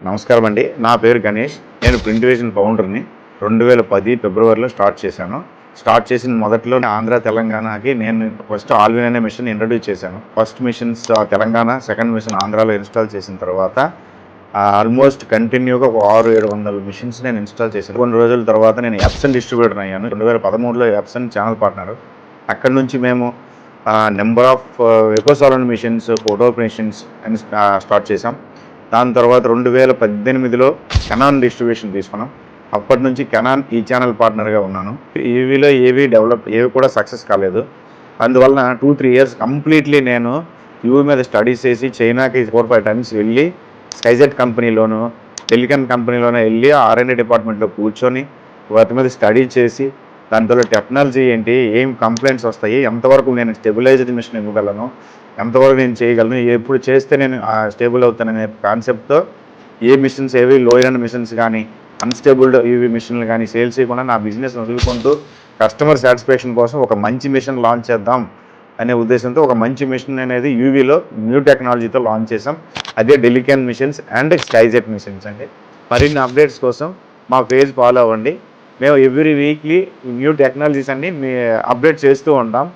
నమస్కారం అండి. నా పేరు గణేష్. నేను ప్రింట్ విజన్ ఫౌండర్ని. 2010 ఫిబ్రవరిలో స్టార్ట్ చేశాను. స్టార్ట్ చేసిన మొదట్లో ఆంధ్ర, తెలంగాణకి నేను ఫస్ట్ ఆల్విన్ అనే మిషన్ ఇంట్రడ్యూస్ చేశాను. First machines Telangana, second machine ఆంధ్రాలో ఇన్స్టాల్ చేసిన తర్వాత ఆల్మోస్ట్ కంటిన్యూగా ఒక 600-700 మిషన్స్ నేను ఇన్స్టాల్ చేశాను. కొన్ని రోజుల తర్వాత నేను ఎప్సన్ డిస్ట్రిబ్యూటర్ అయ్యాను. 2013లో ఎప్సన్ ఛానల్ పార్ట్నర్. అక్కడి నుంచి మేము number of eco solvent machines, photo machines అని స్టార్ట్ చేసాం. దాని తర్వాత 2018లో కెనాన్ డిస్ట్రిబ్యూషన్ తీసుకున్నాం. అప్పటి నుంచి కెనాన్ ఈ ఛానల్ పార్ట్నర్గా ఉన్నాను. ఈవీలో ఏవి కూడా సక్సెస్ కాలేదు. అందువలన 2-3 ఇయర్స్ కంప్లీట్లీ నేను యూవీ మీద స్టడీస్ చేసి చైనాకి 4-5 టైమ్స్ వెళ్ళి స్కైజెట్ కంపెనీలోను, టెలికాన్ కంపెనీలోనే వెళ్ళి R&D డిపార్ట్మెంట్లో కూర్చొని వాటి మీద స్టడీ చేసి దాంట్లో టెక్నాలజీ ఏంటి, ఏం కంప్లైంట్స్ వస్తాయి, ఎంతవరకు నేను స్టెబిలైజ్డ్ మిషన్ ఇవ్వగలను, ఎంతవరకు నేను చేయగలను, ఎప్పుడు చేస్తే నేను స్టేబుల్ అవుతాననే కాన్సెప్ట్తో ఏ మిషన్స్ ఏవి లో ఎండ్ మిషన్స్ కానీ అన్స్టేబుల్డ్ ఈవీ మిషన్లు కానీ సేల్స్ చేయకుండా నా బిజినెస్ వదులుకుంటూ కస్టమర్ సాటిస్ఫాక్షన్ కోసం ఒక మంచి మిషన్ లాంచ్ చేద్దాం అనే ఉద్దేశంతో ఒక మంచి మిషన్ అనేది యూవీలో న్యూ టెక్నాలజీతో లాంచ్ చేసాం. అదే టెలికాన్ మిషన్స్ అండ్ స్కైజెట్ మిషన్స్ అండి. మరిన్ని అప్డేట్స్ కోసం మా పేజ్ ఫాలో అవ్వండి. మేము ఎవ్రీ వీక్లీ న్యూ టెక్నాలజీస్ అన్ని అప్డేట్ చేస్తూ ఉంటాం.